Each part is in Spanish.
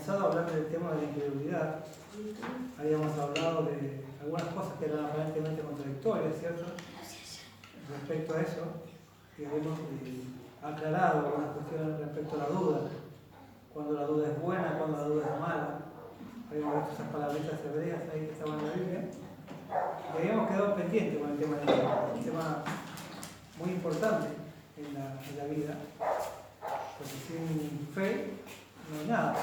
comenzado hablando del tema de la incredulidad, habíamos hablado de algunas cosas que eran aparentemente contradictorias, ¿cierto? Respecto a eso, y habíamos aclarado algunas cuestiones respecto a la duda. Cuando la duda es buena, cuando la duda es mala. Habíamos visto esas palabritas hebreas ahí que estaban en la Biblia. Y habíamos quedado pendientes con el tema de la fe, un tema muy importante en la vida, porque sin fe no hay nada.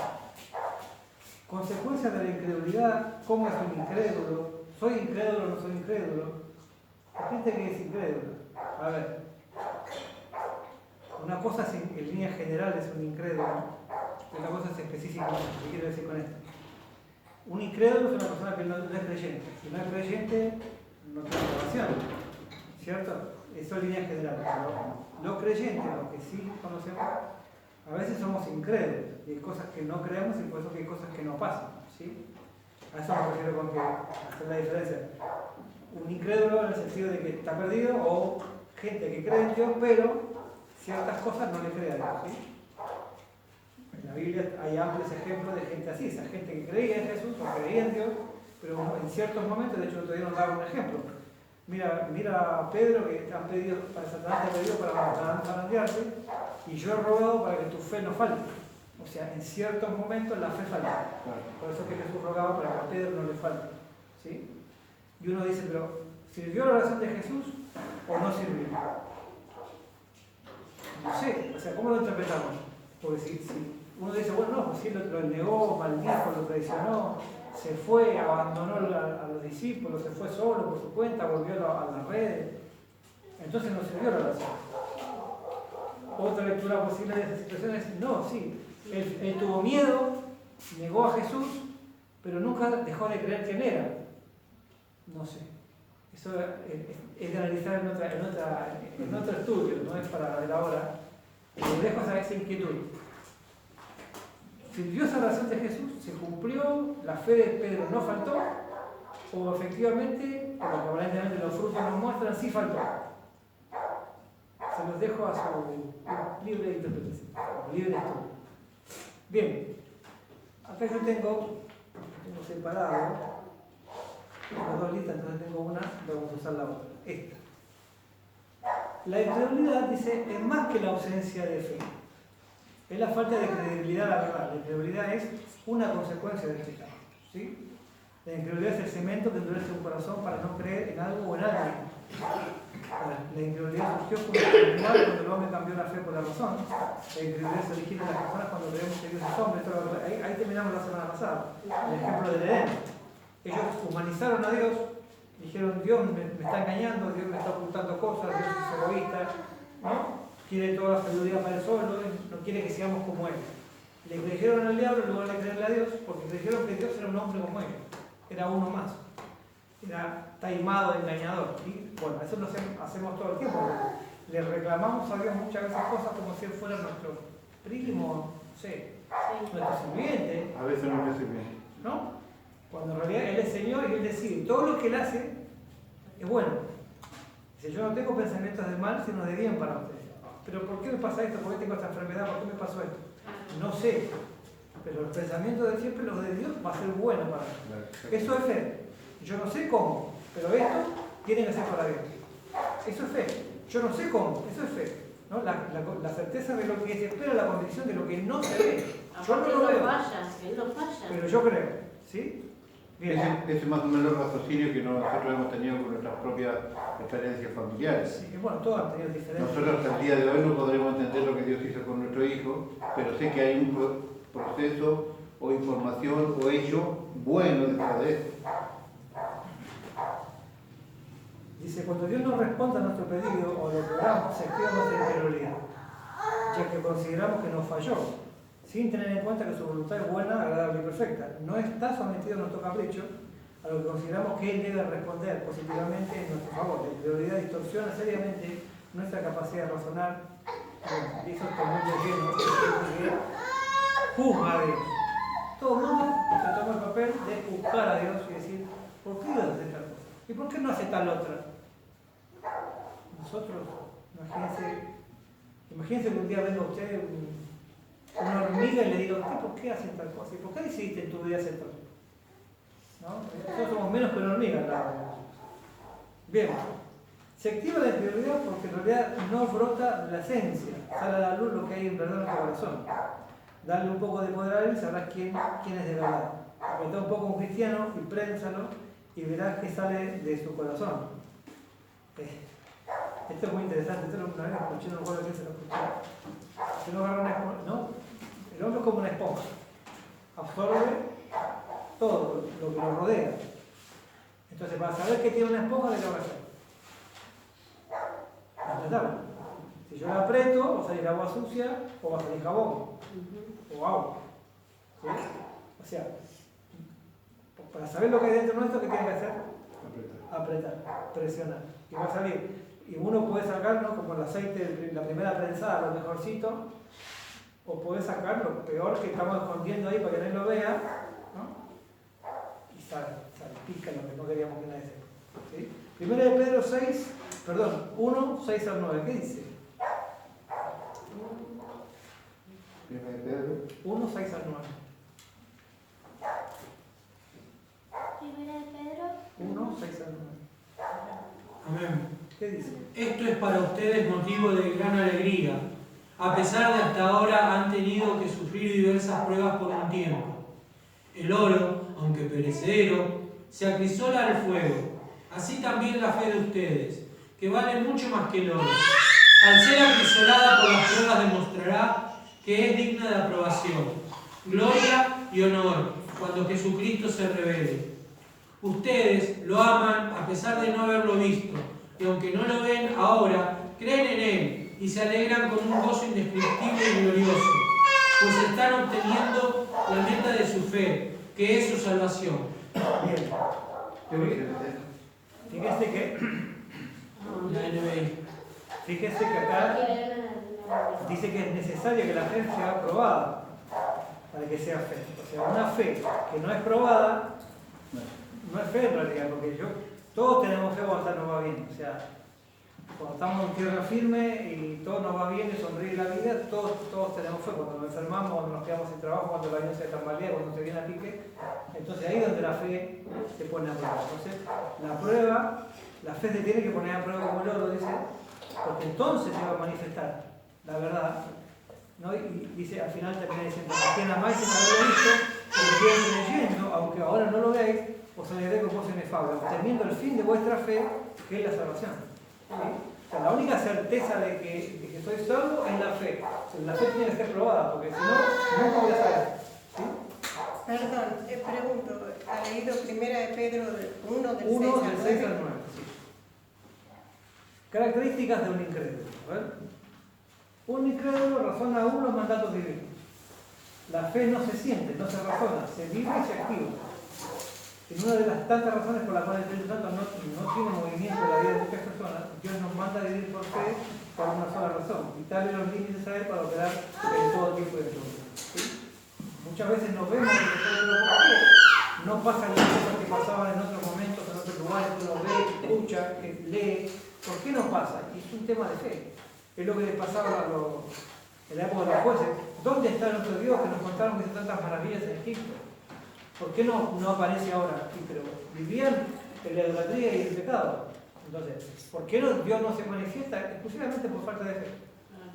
Consecuencias de la incredulidad, ¿cómo es un incrédulo? ¿Soy incrédulo o no soy incrédulo? Hay gente que es incrédula. A ver, una cosa es en líneas generales un incrédulo, y otra cosa es específicamente. ¿Qué quiero decir con esto? Un incrédulo es una persona que no es creyente. Si no es creyente, no tiene salvación, ¿cierto? Eso es línea general. Pero los creyentes, los que sí conocemos, a veces somos incrédulos. Y hay cosas que no creemos y por eso que hay cosas que no pasan, ¿sí? A eso me refiero con que hacer la diferencia. Un incrédulo en el sentido de que está perdido, o gente que cree en Dios, pero ciertas cosas no le cree a Dios, ¿sí? En la Biblia hay amplios ejemplos de gente así, esa gente que creía en Jesús o creía en Dios, pero en ciertos momentos, de hecho todavía nos daba un ejemplo. Mira a Pedro, que te han pedido, para Satanás te ha pedido para zarandearte, y yo he rogado para que tu fe no falte. O sea, en ciertos momentos la fe falta. Por eso es que Jesús rogaba para que a Pedro no le falte, ¿sí? Y uno dice, pero ¿sirvió la oración de Jesús o no sirvió? No sé, o sea, ¿cómo lo interpretamos? Porque si uno dice, bueno, no, pues si él lo negó, maldijo, lo traicionó, se fue, abandonó a los discípulos, se fue solo por su cuenta, volvió a las redes, entonces no sirvió la oración. Otra lectura posible de esa situación es, no, sí, él tuvo miedo, negó a Jesús, pero nunca dejó de creer quién era. No sé. Eso es de analizar en otro estudio, no es para ver ahora. Pero dejo esa inquietud. ¿Sirvió esa oración de Jesús? ¿Se cumplió? ¿La fe de Pedro no faltó? ¿O efectivamente, por lo que aparentemente los frutos nos muestran, sí faltó? Se los dejo a su libre interpretación, libre estudio. Bien, acá yo tengo separado las dos listas, entonces tengo una, vamos a usar la otra. Esta. La incredulidad, dice, es más que la ausencia de fe. Es la falta de credibilidad a la verdad. La incredulidad es una consecuencia del pecado, ¿sí? La incredulidad es el cemento que endurece un corazón para no creer en algo o en alguien. La incredulidad surgió como final cuando el hombre cambió la fe por la razón. La incredulidad se origina en las personas cuando creemos que Dios es hombre. Ahí terminamos la semana pasada. El ejemplo del Edén. Ellos humanizaron a Dios, dijeron, Dios me está engañando, Dios me está ocultando cosas, Dios es egoísta, ¿no? Quiere toda la sabiduría para él solo, no quiere que seamos como él. Le creyeron al diablo en lugar de creerle a Dios, porque creyeron que Dios era un hombre como ellos, era uno más, era taimado, engañador. Y bueno, eso lo hacemos todo el tiempo. Le reclamamos a Dios muchas veces cosas como si él fuera nuestro primo, no sé, nuestro sirviente. A veces no me sirve. ¿No? Cuando en realidad Él es Señor y Él decide. Todo lo que Él hace es bueno. Dice, yo no tengo pensamientos de mal, sino de bien para ustedes. Pero ¿por qué me pasa esto? ¿Por qué tengo esta enfermedad? ¿Por qué me pasó esto? No sé. Pero el pensamiento de siempre, los de Dios, va a ser bueno para mí. Eso es fe. Yo no sé cómo, pero esto tiene que ser para Dios. Eso es fe. Yo no sé cómo, eso es fe. ¿No? La certeza de lo que se espera, la convicción de lo que no se ve. Yo no lo veo. Él no falla. Pero yo creo, ¿sí? Bien. Ese es más o menos el raciocinio que nosotros hemos tenido con nuestras propias experiencias familiares. Sí, bueno, todos han tenido diferencias. Nosotros hasta el día de hoy no podremos entender lo que Dios hizo con nuestro hijo, pero sé que hay un proceso o información o hecho bueno detrás de esto. Dice, cuando Dios nos responde a nuestro pedido o lo logramos, se activa nuestra incredulidad, ya que consideramos que nos falló, sin tener en cuenta que su voluntad es buena, agradable y perfecta. No está sometido a nuestro capricho, a lo que consideramos que Él debe responder positivamente en nuestro favor. La incredulidad distorsiona seriamente nuestra capacidad de razonar, y eso está muy lleno, que juzga a Dios. Todo el mundo se toma el papel de juzgar a Dios y decir, ¿por qué Dios hace tal cosa? ¿Y por qué no hace tal otra? Nosotros, imagínense que un día venga usted, una hormiga y le diga, ¿usted por qué hacen tal cosa? ¿Y por qué decidiste en tu vida hacer tal cosa? ¿No? Nosotros somos menos que una hormiga al lado de Jesús. Bien, se activa la interioridad porque en realidad no brota la esencia, sale a la luz lo que hay en verdad en nuestro corazón. Darle un poco de poder a él y sabrás quién es de verdad. Apretá un poco a un cristiano y prénsalo y verás que sale de su corazón. Esto es muy interesante, esto una vez lo escuché, no me acuerdo quién se lo escuché. Si uno agarra una esponja, ¿no? El hombre es como una esponja, absorbe todo lo que lo rodea. Entonces, para saber que tiene una esponja, ¿qué tengo que hacer? Apretarla. Si yo la aprieto, va a salir agua sucia o va a salir jabón o agua. ¿Sí? O sea, para saber lo que hay dentro nuestro, ¿qué tiene que hacer? Apretar, presionar. Y va a salir. Y uno puede sacar, ¿no? Como el aceite, la primera prensada, lo mejorcito, o puede sacar lo peor que estamos escondiendo ahí para que nadie lo vea, ¿no? Y salpica lo que no queríamos que nadie sepa. ¿Sí? Primera de Pedro 1, 6 al 9, ¿qué dice? Primera de Pedro 1, 6 al 9. Primera de Pedro 1, 6 al 9. Amén. ¿Qué dice? Esto es para ustedes motivo de gran alegría, a pesar de hasta ahora han tenido que sufrir diversas pruebas por un tiempo. El oro, aunque perecedero, se acrisola al fuego, así también la fe de ustedes, que vale mucho más que el oro. Al ser acrisolada por las pruebas demostrará que es digna de aprobación, gloria y honor cuando Jesucristo se revele. Ustedes lo aman a pesar de no haberlo visto, y aunque no lo ven ahora, creen en Él y se alegran con un gozo indescriptible y glorioso, pues están obteniendo la meta de su fe, que es su salvación. Bien. Fíjese que, La NBI. fíjese que acá dice que es necesario que la fe sea probada para que sea fe. O sea, una fe que no es probada no es fe en realidad, porque todos tenemos fe cuando nos va bien. O sea, cuando estamos en tierra firme y todo nos va bien y sonríe la vida, todos tenemos fe. Cuando nos enfermamos, cuando nos quedamos sin trabajo, cuando el avión se tambalea, cuando se viene a pique, entonces ahí es donde la fe se pone a prueba. Entonces, la fe se tiene que poner a prueba como el oro, dice, porque entonces se va a manifestar la verdad, ¿no? Y dice, al final termina diciendo, a quien amáis sin haberlo visto, y quien creyendo, aunque ahora no lo veáis, os alegréis con voz inefable, obteniendo el fin de vuestra fe, que es la salvación. ¿Sí? O sea, la única certeza de que soy salvo es la fe. O sea, la fe tiene que ser probada, porque si no, nunca voy a saber. ¿Sí? Perdón, pregunto, ¿ha leído primera de Pedro 1 del 1 6 del al 6 9? al 9. Sí. Características de un incrédulo. Un incrédulo razona aún los mandatos divinos. La fe no se siente, no se razona, se vive y se activa. En una de las tantas razones por las cuales el Espíritu Santo no tiene movimiento en la vida de muchas personas, Dios nos manda a vivir por fe por una sola razón, quitarle los límites a Él para operar en todo tiempo y en todo tiempo. ¿Sí? Muchas veces nos vemos en el pueblo por qué no pasan las cosas que pasaban en otros momentos, en otros lugares, que uno ve, escucha, que lee. ¿Por qué no pasa? Y es un tema de fe. Es lo que les pasaba en la época de los jueces. ¿Dónde está nuestro Dios que nos contaron que hizo tantas maravillas en Egipto? ¿Por qué no aparece ahora? Sí, pero vivían en la idolatría y el pecado. Entonces, ¿por qué Dios no se manifiesta? Exclusivamente por falta de fe.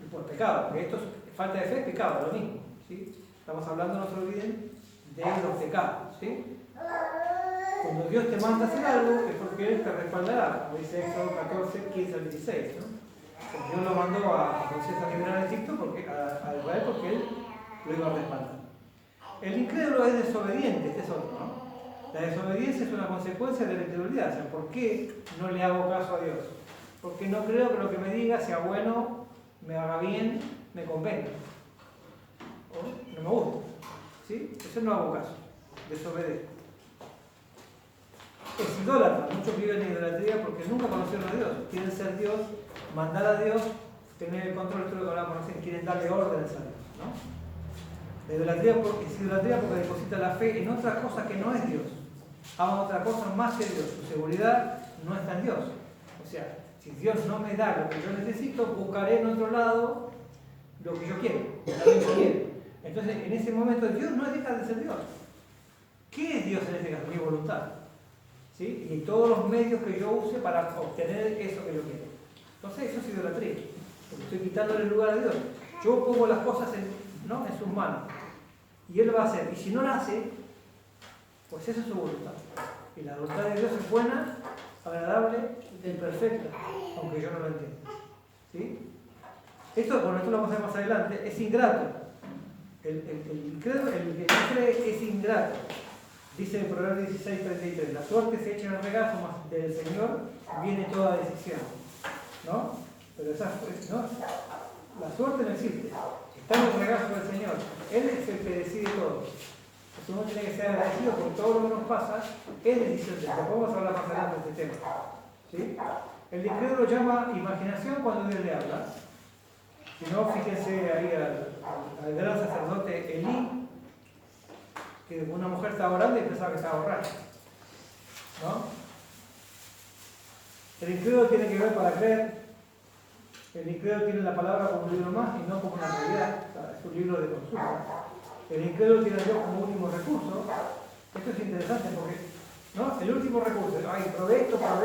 Y por pecado. Porque esto es falta de fe, pecado, lo mismo. ¿Sí? Estamos hablando, no se olviden, de los pecados. ¿Sí? Cuando Dios te manda a hacer algo, es porque Él te respaldará. Como dice Éxodo 14, 15 al 16. ¿no? Dios lo mandó a Moisés a liberar a Egipto, a Israel, porque Él lo iba a respaldar. El incrédulo es desobediente, este es otro, ¿no? La desobediencia es una consecuencia de la incredulidad. O sea, ¿por qué no le hago caso a Dios? Porque no creo que lo que me diga sea bueno, me haga bien, me convenga. O no me gusta. ¿Sí? Eso no hago caso. Desobedezco. Es idólatra. Muchos viven en idolatría porque nunca conocieron a Dios. Quieren ser Dios, mandar a Dios, tener el control de todo lo que hablamos recién, quieren darle órdenes a Dios, ¿no? La idolatría es idolatría porque deposita la fe en otra cosa que no es Dios. Hagan otra cosa más que Dios. Su seguridad no está en Dios. O sea, si Dios no me da lo que yo necesito, buscaré en otro lado lo que yo quiero. También quiero. Entonces, en ese momento, Dios no deja de ser Dios. ¿Qué es Dios en este caso? Mi voluntad. ¿Sí? Y todos los medios que yo use para obtener eso que yo quiero. Entonces, eso es idolatría. Porque estoy quitándole el lugar a Dios. Yo pongo las cosas en sus manos. Y Él va a hacer. Y si no la hace, pues esa es su voluntad. Y la voluntad de Dios es buena, agradable y perfecta, aunque yo no lo entienda. ¿Sí? Esto lo vamos a ver más adelante, es ingrato. El que no cree es ingrato. Dice en Proverbios 16:33, la suerte se echa en el regazo, mas del Señor viene toda decisión. ¿No? Pero ¿no? La suerte no existe. Está en el regazo del Señor. Él es el que decide todo. Entonces uno tiene que ser agradecido por todo lo que nos pasa. Es decisión de Dios. Vamos a hablar más adelante de este tema. ¿Sí? El incrédulo llama imaginación cuando Dios le habla. Si no, fíjense ahí al gran sacerdote Elí, que una mujer estaba orando y pensaba que estaba borracha. ¿No? El incrédulo tiene que ver para creer. El incrédulo tiene la palabra como un libro más y no como una realidad. O sea, es un libro de consulta. El incrédulo tiene a Dios como último recurso. Esto es interesante porque, ¿no? El último recurso. Ay, probé esto. Bueno,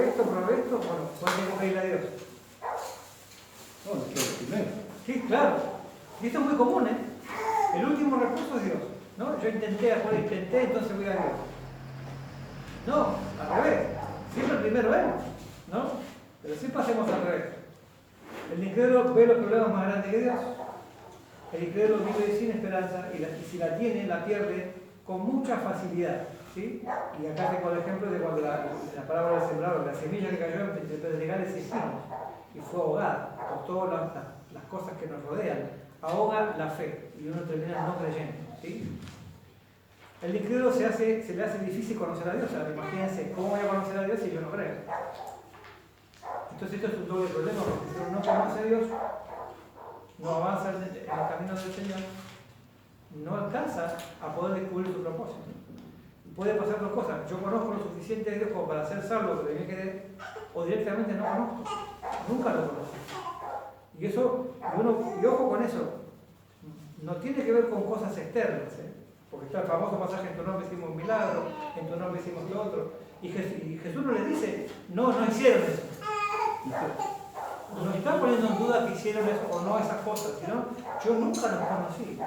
¿cuál tengo que ir a Dios? No, es el primero. Sí, claro. Y esto es muy común, ¿eh? El último recurso es Dios. ¿No? Yo intenté, entonces voy a Dios. No, al revés. Siempre el primero es, ¿no? Pero siempre hacemos al revés. El incrédulo ve los problemas más grandes que Dios. El incrédulo vive sin esperanza y si la tiene, la pierde con mucha facilidad. ¿Sí? Y acá tengo el ejemplo de cuando la parábola del sembrador, la semilla que cayó entre pedregales y espinos y fue ahogada por todas las cosas que nos rodean. Ahoga la fe y uno termina no creyendo. ¿Sí? El incrédulo se le hace difícil conocer a Dios. O sea, imagínense, ¿cómo voy a conocer a Dios si yo no creo? Entonces esto es un doble problema, porque si uno no conoce a Dios, no avanza en el camino del Señor, no alcanza a poder descubrir su propósito. Y puede pasar dos cosas: yo conozco lo suficiente de Dios como para ser salvo, que me quede, o directamente no conozco, nunca lo conozco. Y eso, y ojo con eso, no tiene que ver con cosas externas, ¿eh? Porque está el famoso pasaje: en tu nombre hicimos un milagro, en tu nombre hicimos lo otro. Y Jesús no le dice, no hicieron eso. No está poniendo en duda que hicieron eso o no esas cosas, sino yo nunca los conocí.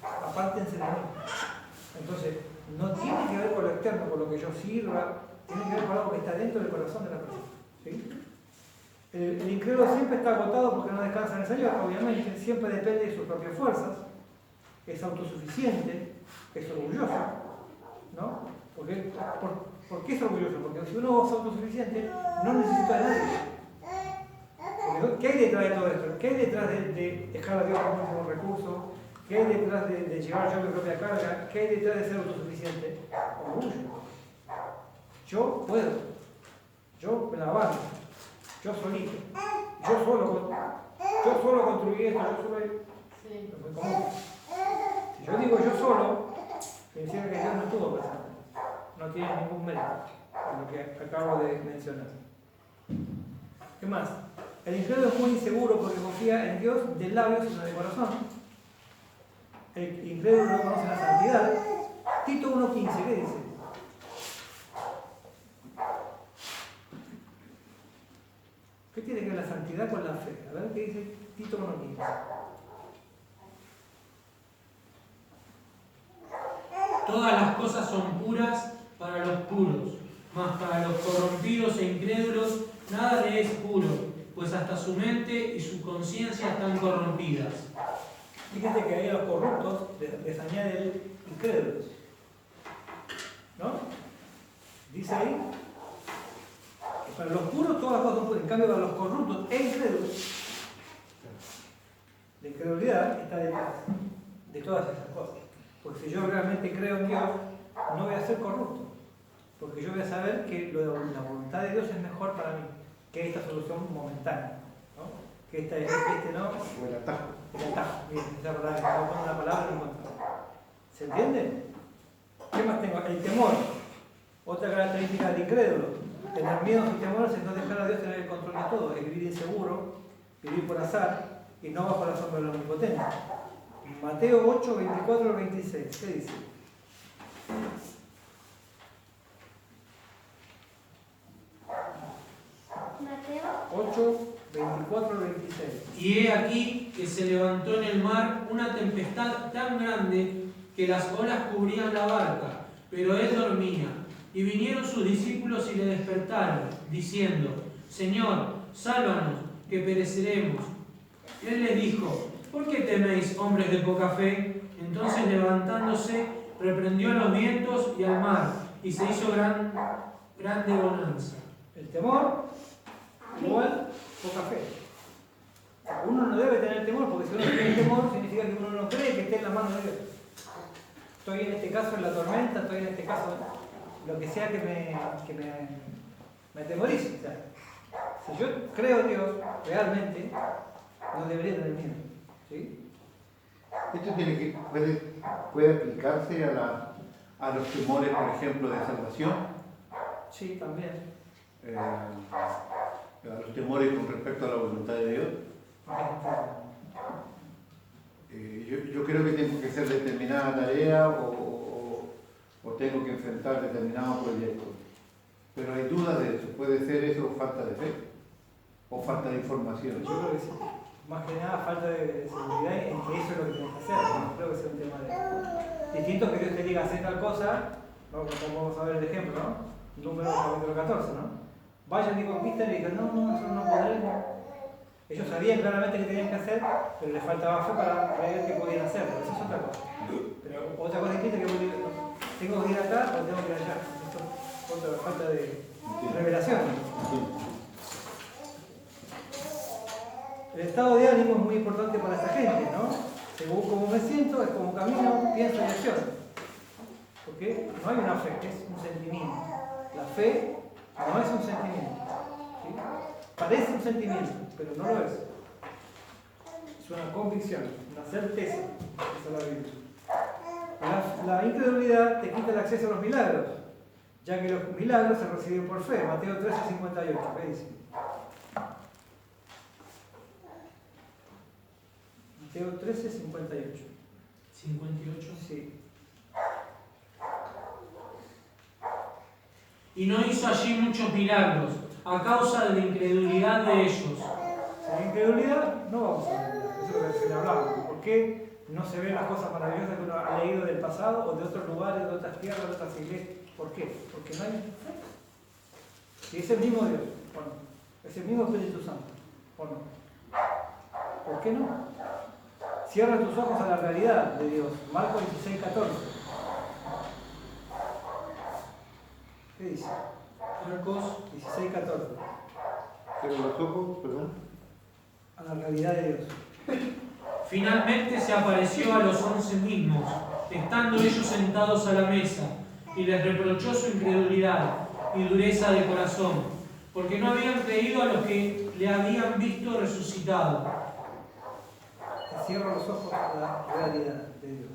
Apártense de mí. Entonces, no tiene que ver con lo externo, con lo que yo sirva, tiene que ver con algo que está dentro del corazón de la persona. ¿Sí? El incrédulo siempre está agotado porque no descansa en el Señor, obviamente, siempre depende de sus propias fuerzas, es autosuficiente, es orgulloso, ¿no? ¿Por qué es orgulloso? Porque si uno es autosuficiente, no necesita de nadie. Porque, ¿qué hay detrás de todo esto? ¿Qué hay detrás de dejar a Dios como último recurso? ¿Qué hay detrás de llevar yo mi propia carga? ¿Qué hay detrás de ser autosuficiente? Orgullo. Yo puedo. Yo me la banco. Yo solito. Yo solo construí esto. Yo solo. Sí. Si yo digo yo solo, significa que Dios no estuvo presente. No tiene ningún mérito en lo que acabo de mencionar. ¿Qué más? El incrédulo es muy inseguro porque confía en Dios de labios y no de corazón. El incrédulo no conoce la santidad. Tito 1:15, ¿qué dice? ¿Qué tiene que ver la santidad con la fe? A ver qué dice Tito 1:15. Todas las cosas son puras para los puros, mas para los corrompidos e incrédulos nada le es puro, pues hasta su mente y su conciencia están corrompidas. Fíjate que ahí a los corruptos les añade el incrédulos. ¿No? Dice ahí que para los puros todas las cosas son puras, en cambio para los corruptos e incrédulos, la incredulidad está detrás de todas esas cosas. Porque si yo realmente creo en Dios, no voy a ser corrupto. Porque yo voy a saber que la voluntad de Dios es mejor para mí que esta solución momentánea. ¿No? Que no. O el atajo. El atajo. Bien, esa palabra, estaba buscando una palabra y no encontraba. ¿Se entiende? ¿Qué más tengo? El temor. Otra característica del incrédulo. Tener miedos y temores es no dejar a Dios tener el control de todo. Es vivir inseguro, vivir por azar y no bajo la sombra del omnipotente. Mateo 8, 24 al 26. ¿Qué dice? Mateo 8, 24 al 26. Y he aquí que se levantó en el mar una tempestad tan grande que las olas cubrían la barca, pero él dormía. Y vinieron sus discípulos y le despertaron, diciendo: Señor, sálvanos, que pereceremos. Él les dijo: ¿por qué teméis, hombres de poca fe? Entonces, levantándose, reprendió a los vientos y al mar, y se hizo grande bonanza. El temor igual poca fe. Uno no debe tener temor, porque si uno tiene temor significa que uno no cree que esté en la mano de Dios. Estoy en este caso en la tormenta, estoy en este caso lo que sea que me atemorice. O sea, si yo creo en Dios realmente, no debería tener miedo. ¿Sí? Esto puede aplicarse a los temores, por ejemplo, de salvación, Sí, también. a los temores con respecto a la voluntad de Dios. Yo creo que tengo que hacer determinada tarea o tengo que enfrentar determinado proyecto. Pero hay dudas de eso. ¿Puede ser eso falta de fe o falta de información? Yo creo que sí. Más que nada falta de seguridad en que eso es lo que tienes que hacer. No creo que sea un tema de... Distinto que Dios te diga hacer tal cosa, ¿no? Como vamos a ver el ejemplo, ¿no? Número capítulo 14, ¿no? Vayan y conquisten y digan, no, nosotros no podremos. Ellos sabían claramente qué tenían que hacer, pero les faltaba fe para creer que podían hacerlo. Eso es otra cosa. Pero otra cosa distinta que tengo que ir acá o tengo que ir allá. Esto es otra falta de revelación. El estado de ánimo es muy importante para esta gente, ¿no? Según cómo me siento, es como camino, pienso y acciono. Porque no hay una fe, es un sentimiento. La fe no es un sentimiento. ¿Sí? Parece un sentimiento, pero no lo es. Es una convicción, una certeza. Esa es la Biblia. La incredulidad te quita el acceso a los milagros, ya que los milagros se reciben por fe. Mateo 13, 58. ¿Qué dice? Mateo 13, 58. 58. Sí. Y no hizo allí muchos milagros, a causa de la incredulidad de ellos. Sin incredulidad no vamos a ver. Eso es lo que recién hablábamos. ¿Por qué no se ven las cosas maravillosas que uno ha leído del pasado o de otros lugares, de otras tierras, de otras iglesias? ¿Por qué? Porque no hay fe. Si es el mismo Dios, ¿o no? Es el mismo Espíritu Santo, ¿o no? ¿Por qué no? Cierra tus ojos a la realidad de Dios. Marcos 16, 14. ¿Qué dice? Marcos 16, 14. Cierra los ojos, perdón. A la realidad de Dios. finalmente se apareció a los 11 mismos, estando ellos sentados a la mesa, y les reprochó su incredulidad y dureza de corazón, porque no habían creído a los que le habían visto resucitado. Te cierra los ojos a la realidad de Dios.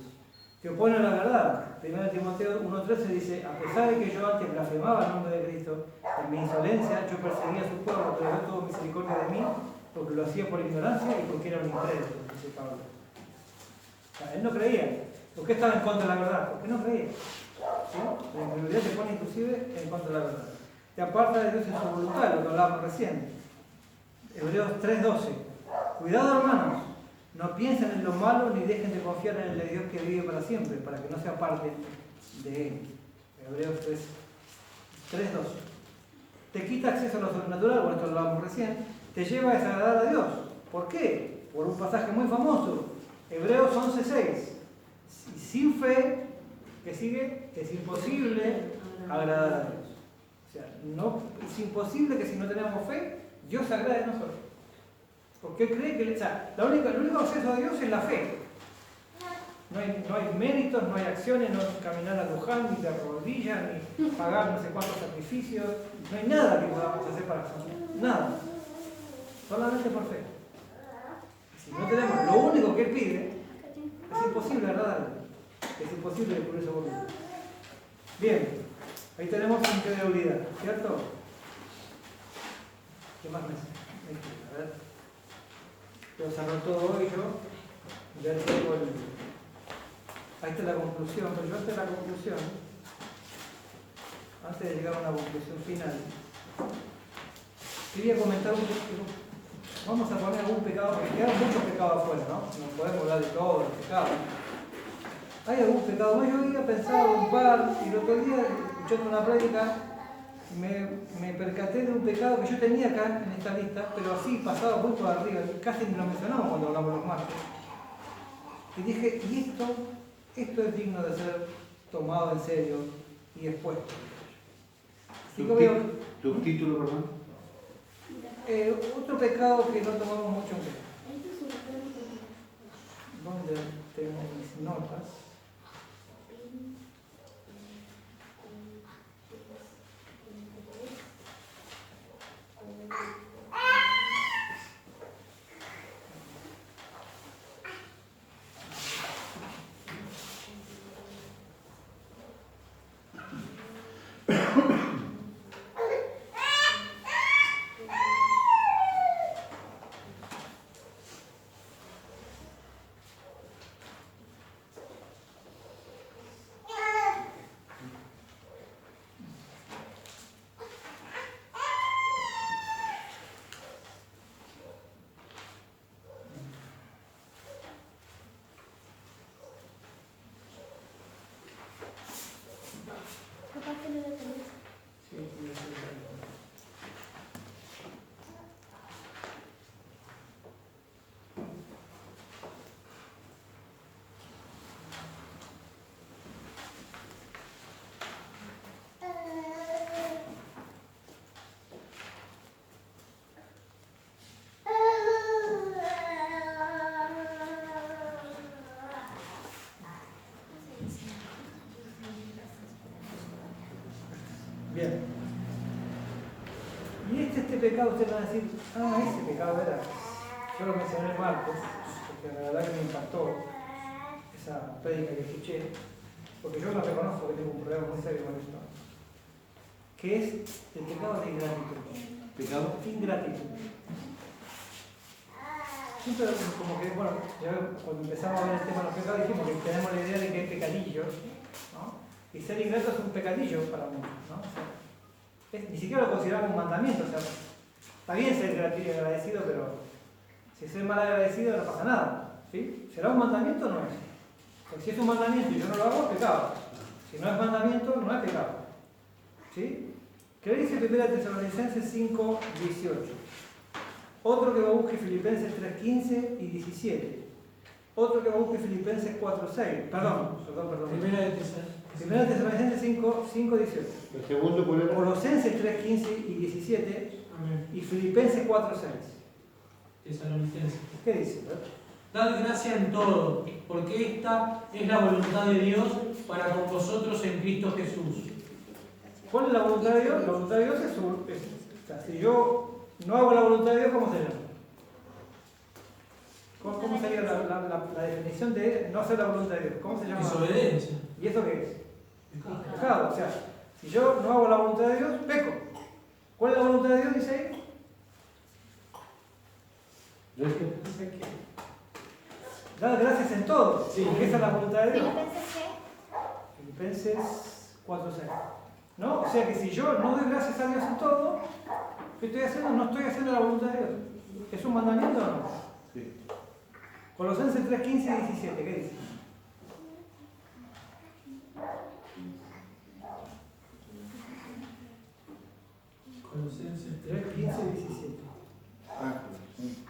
Te opone a la verdad. 1 Timoteo 1:13 dice: a pesar de que yo antes blasfemaba el nombre de Cristo, en mi insolencia yo perseguía a su pueblo, pero Dios tuvo misericordia de mí, porque lo hacía por ignorancia y porque era un incrédulo, dice Pablo. O sea, él no creía. ¿Por qué estaba en contra de la verdad? Porque no creía. ¿Sí? La incredulidad te pone inclusive en contra de la verdad. Te aparta de Dios en su voluntad, lo que hablábamos recién. Hebreos 3:12. Cuidado, hermanos, no piensen en lo malo ni dejen de confiar en el de Dios que vive para siempre, para que no se aparten de él. Hebreos 3:12. Te quita acceso a lo sobrenatural, por esto lo hablábamos recién, te lleva a desagradar a Dios. ¿Por qué? Por un pasaje muy famoso, Hebreos 11:6. Sin fe, que sigue, es imposible agradar a Dios. O sea, no, es imposible que si no tenemos fe, Dios se agrade a nosotros. Porque Él cree que, o sea, el único acceso a Dios es la fe. No hay méritos, no hay acciones, no hay caminar a Luján, ni de rodillas, ni pagar no sé cuántos sacrificios. No hay nada que podamos hacer para eso. Nada. Solamente por fe. Si no tenemos lo único que Él pide, es imposible agradarle. Es imposible cumplir su voluntad. Bien, ahí tenemos incredulidad, ¿cierto? ¿Qué más me a ver. Quiero cerrar todo hoy yo. Ya tengo ahí está la conclusión, pero yo antes de la conclusión, antes de llegar a una conclusión final, quería comentar un poquito. Vamos a poner algún pecado, porque quedan muchos pecados afuera, ¿no? No podemos hablar de todos los pecados. ¿Hay algún pecado más? Yo había pensado un par, y el otro día, escuchando una prédica, me percaté de un pecado que yo tenía acá en esta lista, pero así pasado muy por arriba, casi ni lo mencionamos cuando hablamos los martes. Y dije, y esto es digno de ser tomado en serio y expuesto. Así que voy a... Subtítulo, perdón. Otro pecado que no tomamos mucho en cuenta. ¿Dónde tengo mis notas? Capaz que no lo tenés. Sí, sí, sí. Bien. Y este pecado, ustedes van a decir, ese pecado era. Yo lo mencioné el martes, porque la verdad que me impactó esa prédica que escuché, porque yo lo reconozco que tengo un problema muy serio con esto, que es el pecado de ingratitud. ¿Pecado? Ingratitud. Siempre como que, bueno, ya cuando empezamos a ver el tema de los pecados dijimos que tenemos la idea de que hay pecadillos, ¿no? Y ser ingrato es un pecadillo para muchos, ¿no? O sea, ni siquiera lo consideramos un mandamiento, o sea, está bien ser gratuito y agradecido, pero si soy mal agradecido no pasa nada, ¿sí? ¿Será un mandamiento o no es? Porque si es un mandamiento y yo no lo hago, es pecado. Si no es mandamiento, no es pecado, ¿sí? ¿Qué dice 1 Tesalonicenses 5:18? Otro que va a buscar Filipenses 3:15 y 17. Otro que va a buscar Filipenses 4:6. Perdón. Primera de Tesalonicenses 5:18. El segundo, ¿cuál era? Colosenses 3:15 y 17. Amén. Y Filipenses 4:6. Tesalonicenses. ¿Qué dice? Dad gracia en todo, porque esta es la voluntad de Dios para con vosotros en Cristo Jesús. ¿Cuál es la voluntad de Dios? La voluntad de Dios es o sea, si yo no hago la voluntad de Dios, ¿cómo se llama? ¿Cómo sería la definición de no hacer la voluntad de Dios? ¿Cómo se llama? Desobediencia. ¿Y eso qué es? Pecado. O sea, si yo no hago la voluntad de Dios, peco. ¿Cuál es la voluntad de Dios? Dice ahí. Dar gracias en todo. Sí. Porque esa es la voluntad de Dios. Filipenses Filipenses 4:6. ¿No? O sea que si yo no doy gracias a Dios en todo, ¿qué estoy haciendo? No estoy haciendo la voluntad de Dios. ¿Es un mandamiento o no? Sí. Colosenses 3:15 y 17, ¿qué dice? Colosenses 3:15 y 17. Ah, sí.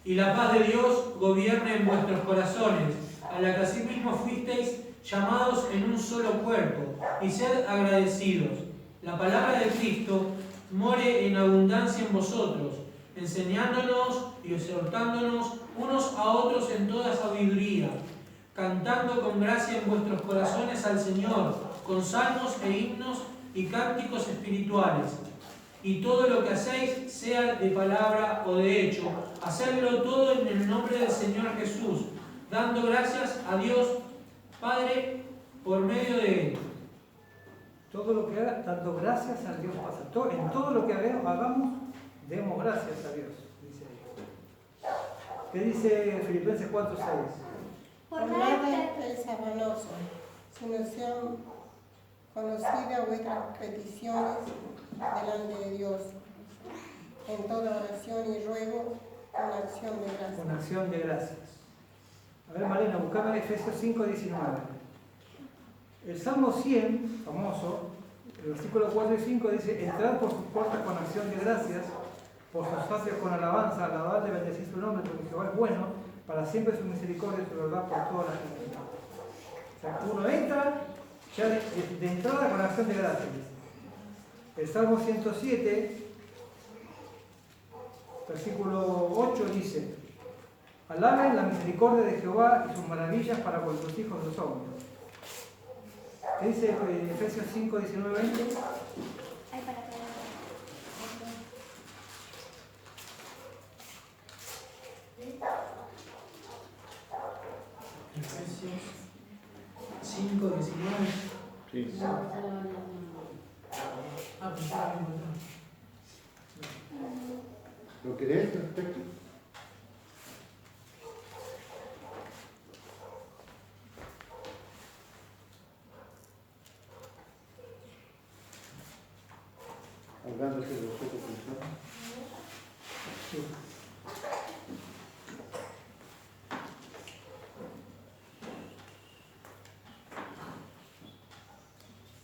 Y la paz de Dios gobierne en vuestros corazones, a la que asimismo fuisteis llamados en un solo cuerpo, y sed agradecidos. La palabra de Cristo more en abundancia en vosotros, enseñándonos y exhortándonos unos a otros en toda sabiduría, cantando con gracia en vuestros corazones al Señor, con salmos e himnos y cánticos espirituales. Y todo lo que hacéis, sea de palabra o de hecho, hacedlo todo en el nombre del Señor Jesús, dando gracias a Dios Padre por medio de Él. Todo lo que haga, dando gracias a Dios pasa. En todo lo que hagamos, demos gracias a Dios, dice ahí. ¿Qué dice Filipenses 4:6? Por Por nada nada es afanoso, sino sean conocidas vuestras peticiones delante de Dios, en toda oración y ruego, con acción de gracias. Con acción de gracias. A ver, Marina, buscame Efesios 5:19. El Salmo 100, famoso, el versículo 4 y 5 dice: entrad por sus puertas con acción de gracias, por sus atrios con alabanza, alabadle, bendecid su nombre, porque Jehová es bueno, para siempre su misericordia y su verdad por toda la generación. O sea, uno entra ya de entrada con acción de gracias. El Salmo 107, versículo 8 dice: alaben la misericordia de Jehová y sus maravillas para con los hijos de los hombres. ¿Qué dice Efesios 5, 19, 20? Ay, para. Efesios 5, 19. Sí. Ah, pues ya lo encontré. ¿Lo querés, perfecto? Hablándose de los otros funciones. Sí.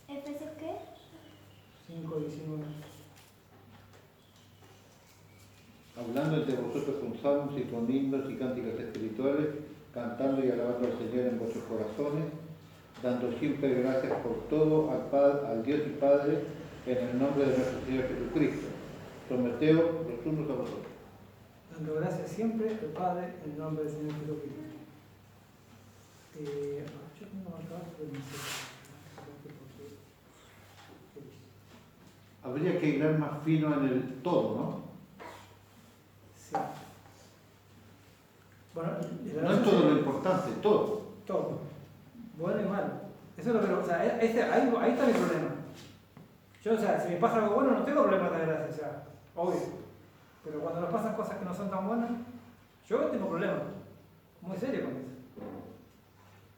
¿Efesios qué? 5, 19. Hablando entre vosotros con salmos y con himnos y cánticas espirituales, cantando y alabando al Señor en vuestros corazones, dando siempre gracias por todo al Dios y Padre, en el nombre de nuestro Señor Jesucristo. Someteos los unos a los otros. Dando gracias siempre al Padre en el nombre del Señor Jesucristo. Yo tengo marcado, pero no sé. Habría que hilar más fino en el todo, ¿no? Sí. Bueno, No es todo lo importante, todo. todo. Bueno y malo. Eso es lo que. O sea, ahí está mi problema. Yo, o sea, si me pasa algo bueno, no tengo problema de dar gracias, o sea, obvio. Pero cuando nos pasan cosas que no son tan buenas, yo tengo problemas. Muy serio con eso.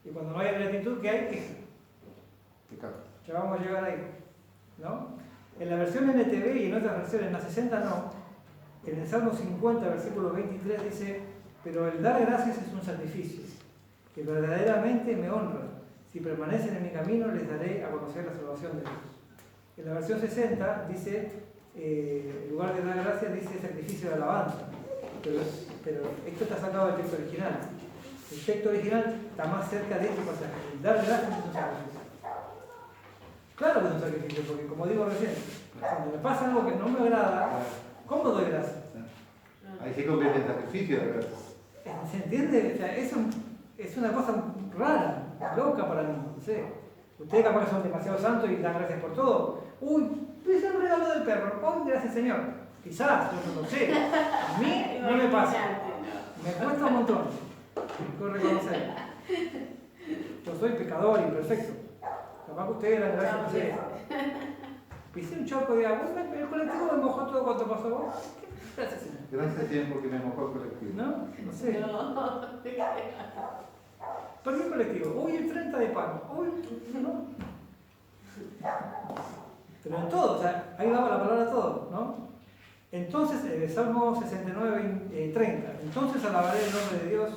Y cuando no hay gratitud, ¿qué hay? Queja. Pecado. Ya vamos a llegar ahí, ¿no? En la versión NTV y en otras versiones, en la 60 no. En el Salmo 50, versículo 23 dice: pero el dar gracias es un sacrificio, que verdaderamente me honra. Si permanecen en mi camino, les daré a conocer la salvación de Dios. En la versión 60 dice, en lugar de dar gracias, dice sacrificio de alabanza. Pero esto está sacado del texto original. El texto original está más cerca de este pasaje. El dar gracias es un sacrificio. Claro que es un sacrificio, porque como digo recién, cuando me pasa algo que no me agrada, ¿cómo doy gracias? Ahí se convierte en sacrificio, ¿verdad? ¿Se entiende? O sea, es una cosa rara, loca para mí. No sé. Ustedes capaz que son demasiado santos y dan gracias por todo. Uy, es el regalo del perro. Oh, gracias Señor. Quizás, yo no lo sé. A mí no me pasa. Me cuesta un montón. Tengo que reconocer. Yo soy pecador, imperfecto. Capaz que ustedes dan gracias, no sé. Pisé un charco de agua, el colectivo me mojó todo cuando pasó vos. Gracias Señor. Gracias Señor porque me mojó el colectivo. ¿No? No sé. Perdí el colectivo. Uy, el 30 de paro. Uy, no. Pero en todo, o sea, ahí va la palabra todo, ¿no? Entonces, el Salmo 69, 30. Entonces alabaré el nombre de Dios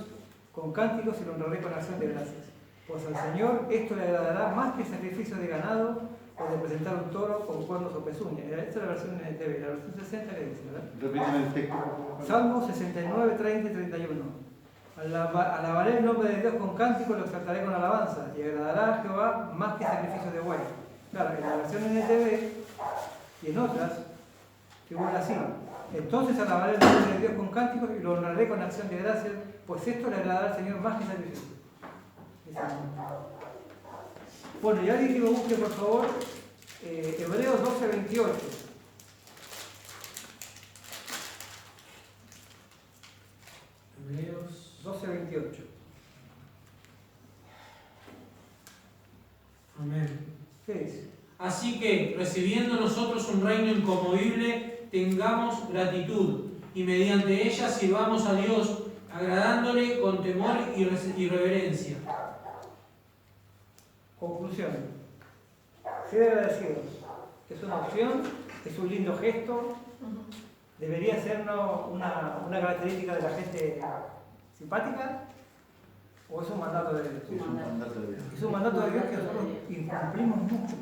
con cánticos y lo honraré con acción de gracias. Pues al Señor esto le agradará más que sacrificio de ganado o de presentar un toro con cuernos o pezuñas. Esta es la versión NTV, la versión 60 que dice, ¿verdad? Repíteme el texto, por favor. Salmo 69, 30 y 31. Alabaré el nombre de Dios con cántico, lo exaltaré con alabanza, y agradará a Jehová más que sacrificios de buey. Claro, en la versión NTV y en otras, figura así. Entonces alabaré el nombre de Dios con cánticos y lo honraré con acción de gracias, pues esto le agradará al Señor más que sacrificios. Bueno, y alguien que me busque, por favor, Hebreos 12, 28. Hebreos 12, 28. Amén. ¿Qué dice? Así que, recibiendo nosotros un reino inconmovible, tengamos gratitud y mediante ella sirvamos a Dios agradándole con temor y reverencia. Conclusión. Ser agradecidos es una opción, es un lindo gesto, debería ser una característica de la gente simpática, o es un mandato de Dios. Es un mandato de Dios. Es un mandato de Dios que nosotros incumplimos mucho.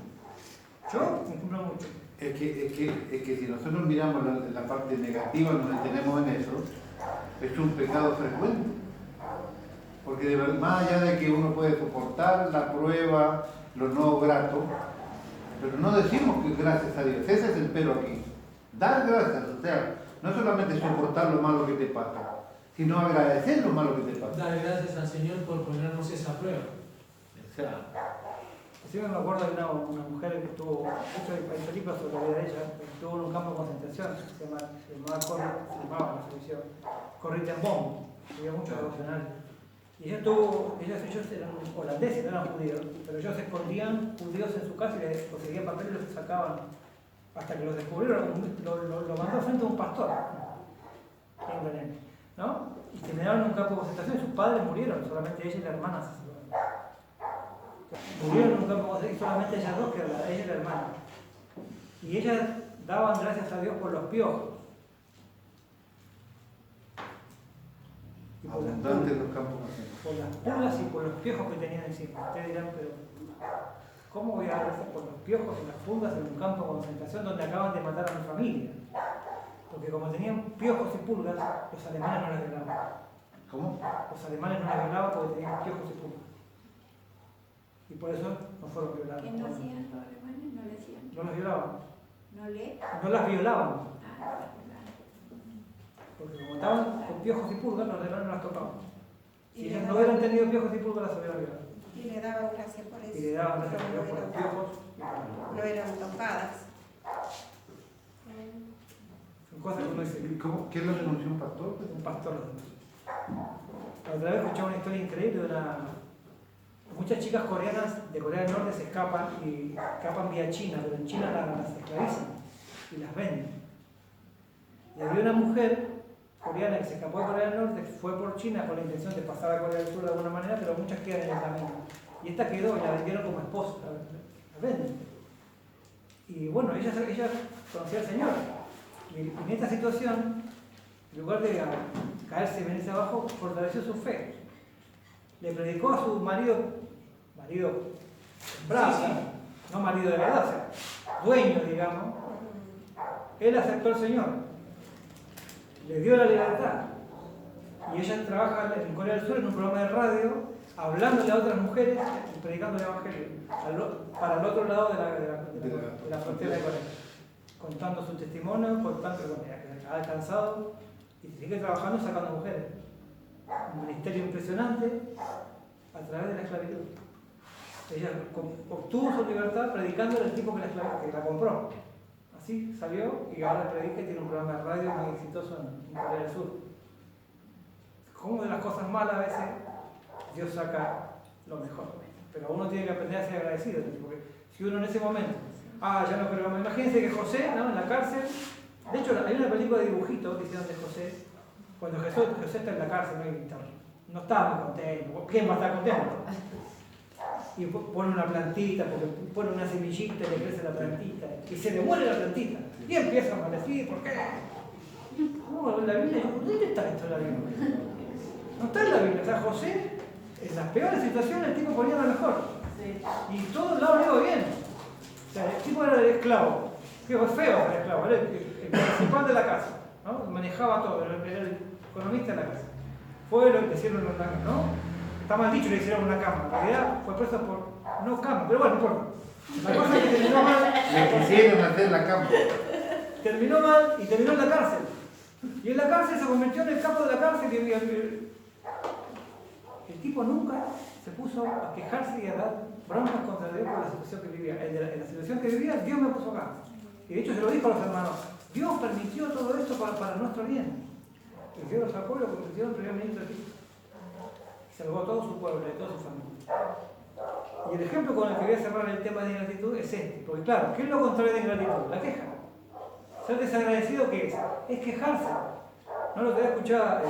Yo incumplo mucho. Es que si nosotros miramos la parte negativa, nos detenemos en eso, es un pecado frecuente. Porque de verdad, más allá de que uno puede soportar la prueba, lo no grato, pero no decimos que gracias a Dios, ese es el pero aquí. Dar gracias, o sea, no solamente soportar lo malo que te pasa, sino agradecer lo malo que te pasa. Dar gracias al Señor por ponernos esa prueba. O sea, Así me acuerdo de una mujer que estuvo, hay películas sobre la vida de ella, que estuvo en un campo de concentración, se llamaba la selección, Corrie ten Boom, había muchos devocionales. Y ellos eran holandeses, no eran judíos, pero ellos escondían judíos en su casa y les conseguían papeles y los sacaban. Hasta que los descubrieron, lo mandó frente a un pastor en Belén, ¿no? Y terminaron en un campo de concentración y sus padres murieron, solamente ella y la hermana se salvaron. Murieron en un campo de concentración y solamente ellas dos, que era ella y la hermana. Y ellas daban gracias a Dios por los piojos. Y por abundantes los campos por las pulgas y por los piojos que tenían encima. Ustedes dirán, pero ¿cómo voy a dar gracias por los piojos y las pulgas en un campo de concentración donde acaban de matar a mi familia? Porque como tenían piojos y pulgas, los alemanes no las violaban. ¿Cómo? Los alemanes no las violaban porque tenían piojos y pulgas. Y por eso no fueron violados. ¿Qué no hacían los alemanes? No le hacían. No las violaban. No le. No las violaban. Ah, Porque como estaban con piojos y pulgas, los alemanes no las tocaban. Si Y ellas le no daban- hubieran tenido piojos y pulgas, las hubieran violado. Y le daban gracias por eso. Y le daban gracias a Pero Dios por los piojos y por las pulgas. no eran tocadas. Son cosas que uno dice, ¿Cómo? ¿Quién lo denunció? ¿Un pastor? un pastor lo denunció. La otra vez escuchaba una historia increíble de muchas chicas coreanas de Corea del Norte se escapan vía China, pero en China las esclavizan y las venden. Y había una mujer coreana que se escapó de Corea del Norte, fue por China con la intención de pasar a Corea del Sur de alguna manera, pero muchas quedan en el camino. Y esta quedó y la vendieron como esposa, la venden. Y bueno, ella conocía al Señor. Y en esta situación, en lugar de caerse y venirse abajo, fortaleció su fe. Le predicó a su marido bravo, no marido de verdad, o sea, dueño, digamos. Él aceptó al Señor, le dio la libertad. Y ella trabaja en Corea del Sur en un programa de radio, hablándole a otras mujeres y predicando el Evangelio, para el otro lado de la frontera de Corea. Contando su testimonio, contando que ha alcanzado y sigue trabajando sacando mujeres. Un ministerio impresionante a través de la esclavitud. Ella obtuvo su libertad predicando al tipo que la compró. Así salió y ahora predica y tiene un programa de radio muy exitoso en Corea del Sur. Como de las cosas malas a veces Dios saca lo mejor. Pero uno tiene que aprender a ser agradecido, porque si uno en ese momento, ya no creo más. Imagínense que José, ¿no? En la cárcel, de hecho hay una película de dibujitos que hicieron de José, cuando José está en la cárcel, no estaba muy contento. ¿Quién va a estar contento? Y pone una plantita, porque pone una semillita y le crece la plantita, y se le muere la plantita, y empieza a maldecir, ¿por qué? No, en la Biblia, ¿dónde está esto en la Biblia? No está en la Biblia, o sea, José, en las peores situaciones el tipo ponía lo mejor, y todos lados le iba bien. O sea, el tipo era el esclavo, que fue feo el esclavo, era el principal de la casa, ¿no? Manejaba todo, era el economista de la casa. Fue lo que hicieron en una, ¿no? Está mal dicho, le hicieron una cama. En realidad fue preso por no cama, pero bueno, no importa. La cosa es que terminó mal. Le quisieron hacer la cama. Terminó mal y terminó en la cárcel. Y en la cárcel se convirtió en el capo de la cárcel y el tipo nunca se puso a quejarse y a dar broncas contra Dios por la situación que vivía. En la situación que vivía, Dios me puso acá. Y de hecho se lo dijo a los hermanos. Dios permitió todo esto para nuestro bien. Y Dios lo sacó y lo convirtió en primer ministro de Egipto. Salvó a todo su pueblo y a toda su familia. Y el ejemplo con el que voy a cerrar el tema de ingratitud es este. Porque claro, ¿qué es lo contrario de ingratitud? La queja. Ser desagradecido, ¿qué es? Es quejarse. No lo que he escuchado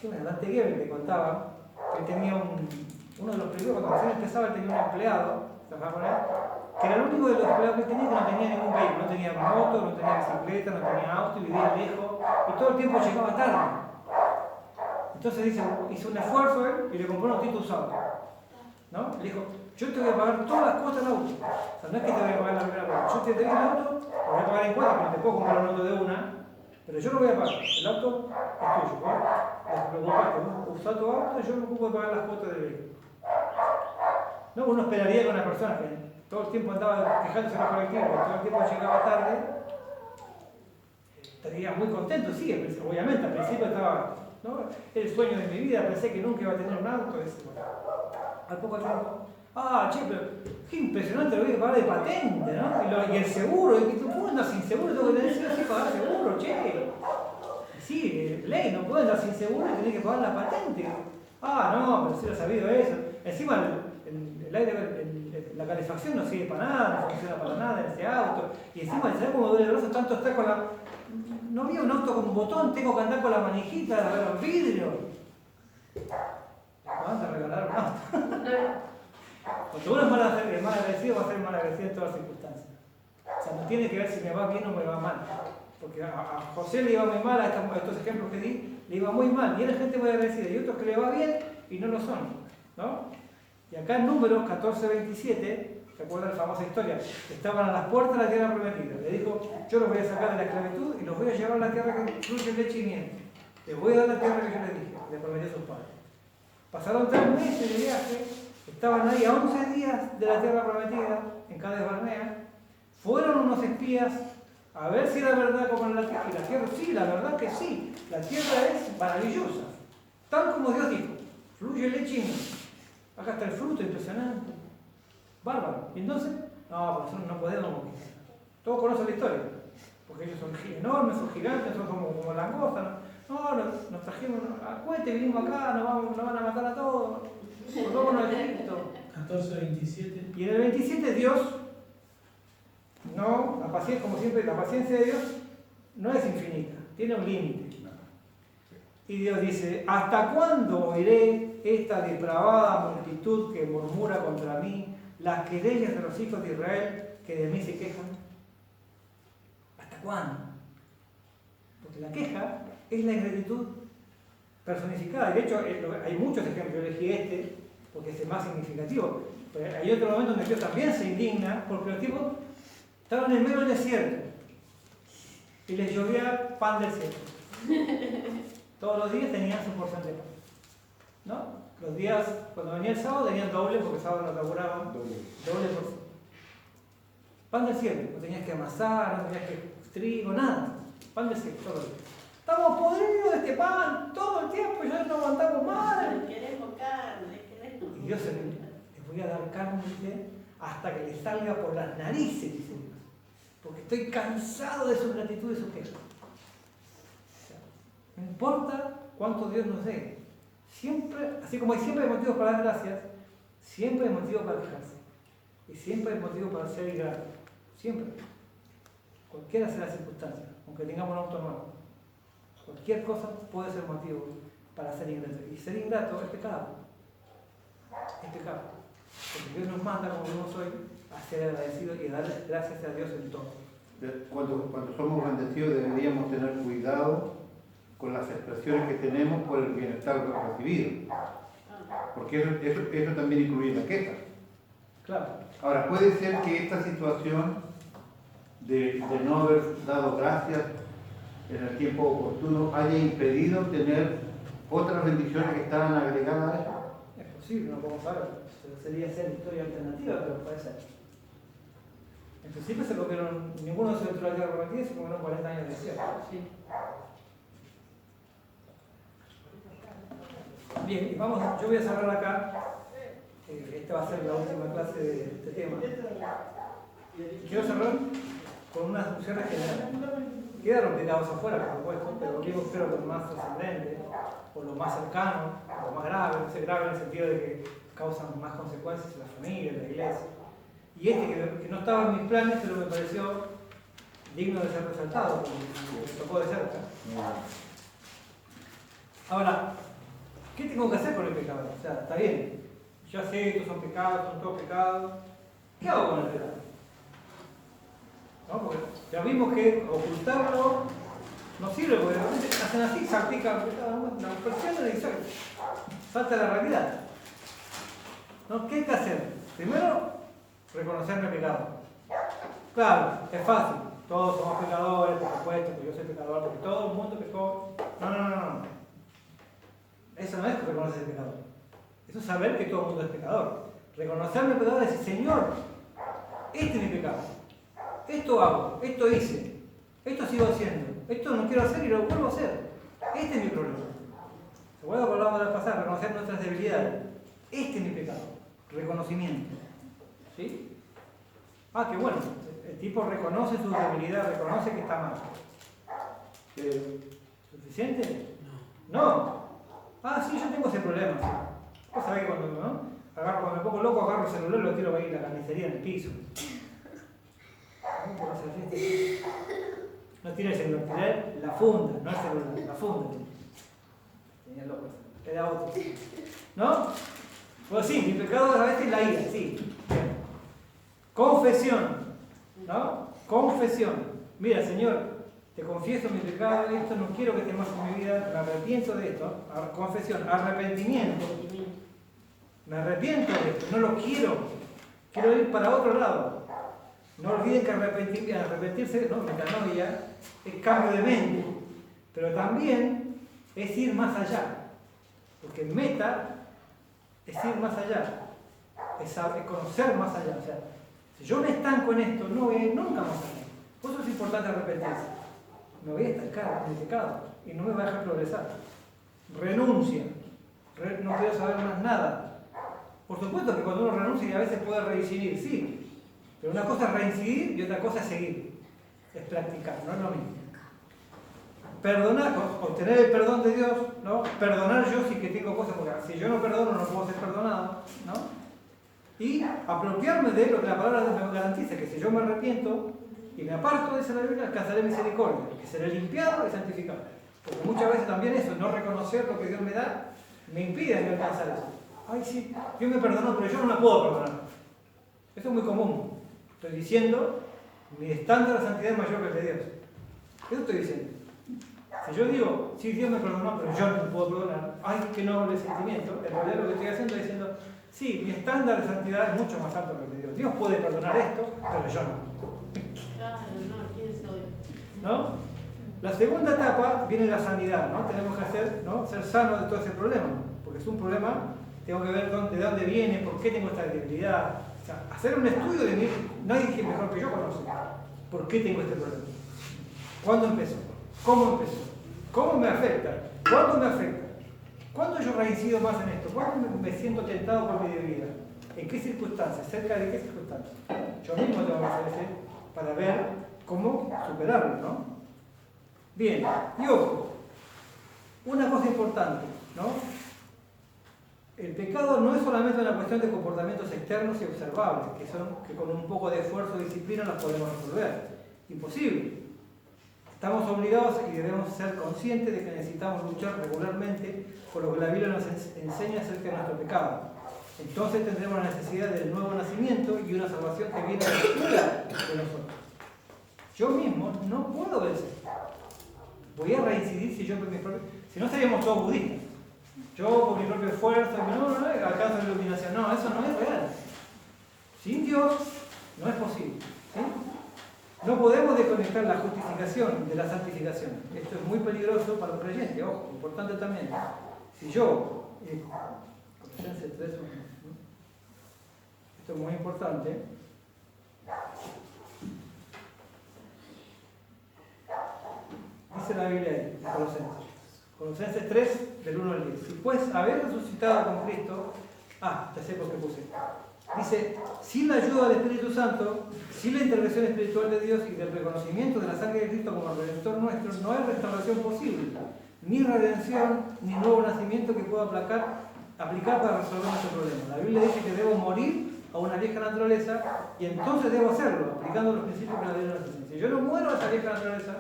Dante Gebel que contaba que él tenía uno de los primeros, cuando recién empezaba, él tenía un empleado, trabajaba con él, que era el único de los empleados que tenía que no tenía ningún vehículo, no tenía moto, no tenía bicicleta, no tenía auto, y vivía lejos, y todo el tiempo llegaba tarde. Entonces hizo un esfuerzo él y le compró un autito usado. ¿No? Le dijo, yo te voy a pagar todas las cuotas del auto. O sea, no es que te voy a pagar la primera cuota, yo te doy el auto, lo voy a pagar en cuotas, porque no te puedo comprar un auto de una, pero yo lo voy a pagar. El auto es tuyo, ¿no? Preocupate, vos usá tu auto y yo me ocupo de pagar las cuotas del vehículo. No, uno esperaría que una persona que todo el tiempo andaba quejándose en los colectivos, que todo el tiempo llegaba tarde, estaría muy contento, sí, obviamente, al principio estaba, ¿no? El sueño de mi vida, pensé que nunca iba a tener un auto, al poco tiempo, che, pero qué impresionante lo que hay que pagar de patente, ¿no? Y el seguro, y tú puedes andar sin seguro, tengo que tener sí pagar seguro, che. Sí, ley, no puedes andar sin seguro y tenés que pagar la patente. No, pero si lo he sabido eso. Encima el aire, la calefacción no sirve para nada, no funciona para nada en ese auto. Y encima, ¿sabes cómo duele el brazo? Tanto está con la... No había un auto con un botón, tengo que andar con la manijita de los vidrios. ¿Cuándo te regalaron un auto? Cuando uno es mal agradecido, va a ser mal agradecido en todas las circunstancias. O sea, no tiene que ver si me va bien o me va mal. Porque a José le iba muy mal, a estos ejemplos que di, le iba muy mal. Y era gente muy agradecida. Y otros que le va bien y no lo son. ¿No? Y acá en Números 14:27, ¿se acuerdan la famosa historia? Estaban a las puertas de la tierra prometida. Le dijo, yo los voy a sacar de la esclavitud y los voy a llevar a la tierra que fluye leche y miel. Les voy a dar la tierra que yo les dije, le prometí a sus padres. Pasaron 3 meses de viaje, estaban ahí a 11 días de la tierra prometida, en Cades Barnea. Fueron unos espías a ver si era verdad como en la tierra. Y la tierra, sí, la verdad que sí. La tierra es maravillosa, tal como Dios dijo. Fluye leche y miel. Acá está el fruto, impresionante. Bárbaro. Y entonces, no, pues nosotros no podemos conquistar. Todos conocen la historia. Porque ellos son enormes, son gigantes, son como langostas. No, nos trajimos a cuete, vinimos acá, nos van a matar a todos. Volvámonos a Egipto. 14:27. Y en el 27 Dios, no, la paciencia, como siempre, la paciencia de Dios no es infinita, tiene un límite. Y Dios dice, ¿hasta cuándo oiré esta depravada multitud que murmura contra mí, las querellas de los hijos de Israel que de mí se quejan? ¿Hasta cuándo? Porque la queja es la ingratitud personificada. De hecho, hay muchos ejemplos, yo elegí este porque es el más significativo. Pero hay otro momento donde Dios también se indigna porque los tipos estaban en el medio del desierto y les llovía pan del cielo. Todos los días tenían su porción de pan. ¿No? Los días, cuando venía el sábado, tenían doble, porque el sábado no laburaban, doble porción. Pan del cielo, no tenías que amasar, no tenías que trigo, nada. Pan del cielo, todos los días. Estamos podridos de este pan todo el tiempo y ya no aguantamos más. Queremos carne, queremos. Y Dios se les voy a dar carne, dice, hasta que les salga por las narices, dice Dios. Porque estoy cansado de su gratitud y su queja. No importa cuánto Dios nos dé. Siempre, así como hay siempre hay motivos para dar gracias, siempre hay motivos para quejarse. Y siempre hay motivos para ser ingrato. Siempre. Cualquiera sea la circunstancia, aunque tengamos un auto nuevo. Cualquier cosa puede ser motivo para ser ingrato. Y ser ingrato es pecado. Es pecado. Porque Dios nos manda, como vimos hoy, a ser agradecidos y a dar gracias a Dios en todo. Cuando somos bendecidos deberíamos tener cuidado con las expresiones que tenemos por el bienestar recibido. Porque eso también incluye la queja. Claro. Ahora, puede ser que esta situación de no haber dado gracias en el tiempo oportuno haya impedido tener otras bendiciones que estaban agregadas a eso. Es posible, no podemos saber. Sería ser historia alternativa, pero puede ser. En principio se comieron, ninguno de esos dentro de la tierra prometida se comieron 40 años de desierto. Sí. Bien, y vamos, yo voy a cerrar acá. Esta va a ser la última clase de este tema. Quiero cerrar con unas funciones generales. Quedaron pecados afuera, por supuesto, pero digo, espero lo más trascendente, o lo más cercano, o lo más grave, no sé, grave en el sentido de que causan más consecuencias en la familia, en la iglesia. Y que no estaba en mis planes, pero me pareció digno de ser resaltado, porque me tocó de cerca. Ahora, ¿Qué tengo que hacer con el pecado? O sea, está bien, ya sé, estos son pecados, son todos pecados. ¿Qué hago con el pecado? ¿No? Porque ya vimos que ocultarlo no sirve, porque de repente hacen así, salpican el pecado, la persiana y salta la realidad. ¿No? ¿Qué hay que hacer? Primero, reconocer mi pecado. Claro, es fácil. Todos somos pecadores, por supuesto, que yo soy pecador, porque todo el mundo pecó. No. Eso no es reconocer el pecado. Eso es saber que todo el mundo es pecador. Reconocer mi pecado es decir, Señor, este es mi pecado. Esto hago, esto hice, esto sigo haciendo, esto no quiero hacer y lo vuelvo a hacer. Este es mi problema. ¿Se acuerdan que hablábamos de la pasada? Reconocer nuestras debilidades. Este es mi pecado. Reconocimiento. ¿Sí? Ah, qué bueno. El tipo reconoce su debilidad, reconoce que está mal. ¿Suficiente? No. Ah, sí, yo tengo ese problema. Sí. Vos sabés que cuando me pongo loco, agarro el celular y lo tiro ahí en la carnicería en el piso. No tiré el celular, tiré la funda, no el celular, la funda. Tenía loco. Era otro. ¿No? Pues sí, mi pecado a veces es la ira, sí. Confesión. ¿No? Confesión. Mira, Señor, te confieso mi pecado, esto no quiero que esté más en mi vida, me arrepiento de esto. Confesión, arrepentimiento. Me arrepiento de esto, no lo quiero. Quiero ir para otro lado. No olviden que arrepentirse, no, metanoia, es cambio de mente. Pero también es ir más allá. Porque meta es ir más allá. Es conocer más allá. O sea, si yo me estanco en esto, no voy a ir nunca más allá. Por eso es importante arrepentirse. Me voy a estancar en el pecado y no me va a dejar progresar. Renuncia. No quiero saber más nada. Por supuesto que cuando uno renuncia a veces puede reincidir, sí. Pero una cosa es reincidir y otra cosa es seguir. Es practicar, no es lo mismo. Perdonar, obtener el perdón de Dios, ¿no? Perdonar yo sí que tengo cosas, porque si yo no perdono no puedo ser perdonado, ¿no? Y apropiarme de lo que la palabra de Dios me garantiza, que si yo me arrepiento y me aparto, dice la Biblia, alcanzaré misericordia, que seré limpiado y santificado. Porque muchas veces también eso, no reconocer lo que Dios me da, me impide a mí alcanzar eso. Ay, sí, Dios me perdonó, pero yo no me puedo perdonar. Eso es muy común. Estoy diciendo, mi estándar de santidad es mayor que el de Dios. Eso estoy diciendo. Si yo digo, sí, Dios me perdonó, pero yo no me puedo perdonar, ay, qué noble sentimiento, en realidad lo que estoy haciendo es diciendo, sí, mi estándar de santidad es mucho más alto que el de Dios. Dios puede perdonar esto, pero yo no. Claro, no, ¿quién soy? ¿No? La segunda etapa viene la sanidad, ¿no? Tenemos que ser sanos de todo ese problema, porque es un problema, tengo que ver de dónde viene, por qué tengo esta debilidad. O sea, hacer un estudio de mí, nadie mejor que yo conoce por qué tengo este problema. ¿Cuándo empezó? ¿Cómo empezó? ¿Cómo me afecta? ¿Cuándo me afecta? ¿Cuándo yo reincido más en esto? ¿Cuándo me siento tentado por mi debilidad? ¿En qué circunstancias? ¿Cerca de qué circunstancias? Yo mismo tengo que hacer eso para ver cómo superarlo, ¿no? Bien, y ojo, una cosa importante, ¿no? El pecado no es solamente una cuestión de comportamientos externos y observables, que con un poco de esfuerzo y disciplina los podemos resolver. Imposible. Estamos obligados y debemos ser conscientes de que necesitamos luchar regularmente por lo que la Biblia nos enseña acerca de nuestro pecado. Entonces tendremos la necesidad del nuevo nacimiento y una salvación que viene fuera de nosotros. Yo mismo no puedo vencer. Voy a reincidir si no seríamos todos budistas. Yo por mi propio esfuerzo, no, alcanzo la iluminación. No, eso no es real. Sin Dios no es posible. ¿Sí? No podemos desconectar la justificación de la santificación. Esto es muy peligroso para los creyentes, ojo, importante también. Si yo, Colosenses 3, esto es muy importante. Dice la Biblia ahí, en Colosenses 3, del 1 al 10. Si pues haber resucitado con Cristo, ya sé por qué puse. Dice, sin la ayuda del Espíritu Santo, sin la intervención espiritual de Dios y del reconocimiento de la sangre de Cristo como Redentor nuestro, no hay restauración posible, ni redención, ni nuevo nacimiento que pueda aplicar para resolver nuestro problema. La Biblia dice que debo morir a una vieja naturaleza y entonces debo hacerlo, aplicando los principios que la Biblia nos enseña. Si yo no muero a esa vieja naturaleza,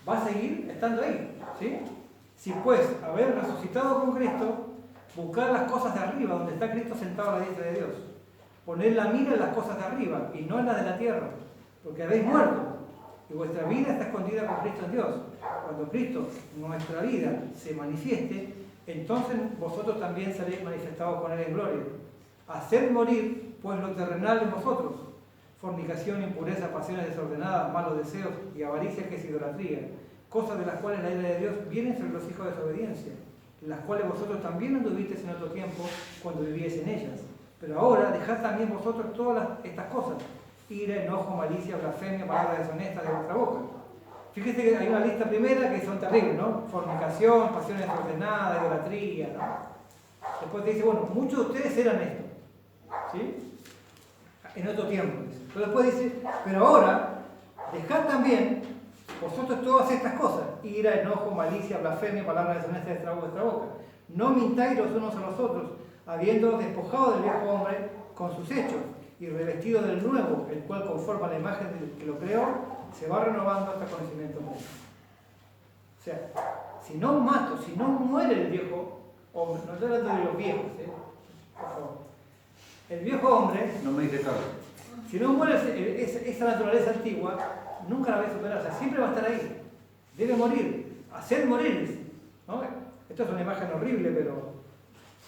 va a seguir estando ahí, ¿sí? Si pues, haber resucitado con Cristo, buscar las cosas de arriba, donde está Cristo sentado a la diestra de Dios. Poner la mira en las cosas de arriba y no en las de la tierra, porque habéis muerto y vuestra vida está escondida con Cristo en Dios. Cuando Cristo, nuestra vida, se manifieste, entonces vosotros también seréis manifestados con Él en gloria. Haced morir, pues, lo terrenal en vosotros: fornicación, impureza, pasiones desordenadas, malos deseos y avaricia, que es idolatría, cosas de las cuales la ira de Dios viene sobre los hijos de desobediencia, las cuales vosotros también anduvisteis en otro tiempo cuando vivíais en ellas. Pero ahora dejad también vosotros todas estas cosas: ira, enojo, malicia, blasfemia, palabras deshonestas de vuestra boca. Fíjese que hay una lista primera que son terribles, ¿no? Fornicación, pasiones desordenadas, idolatría, ¿no? Después te dice, bueno, muchos de ustedes eran esto, ¿sí? En otro tiempo, dice. Pero después dice, pero ahora dejad también vosotros todas estas cosas: ira, enojo, malicia, blasfemia, palabras deshonestas de vuestra boca. No mintáis los unos a los otros, habiendo despojado del viejo hombre con sus hechos y revestido del nuevo, el cual conforma la imagen del que lo creó, se va renovando hasta conocimiento pleno. O sea, si no mato, si no muere el viejo hombre, no estoy hablando de los viejos, por favor. El viejo hombre, No me dice caso. si no muere esa naturaleza antigua, nunca la voy a superar, o sea, siempre va a estar ahí. Debe morir, hacer morir, ¿no? Esto es una imagen horrible, pero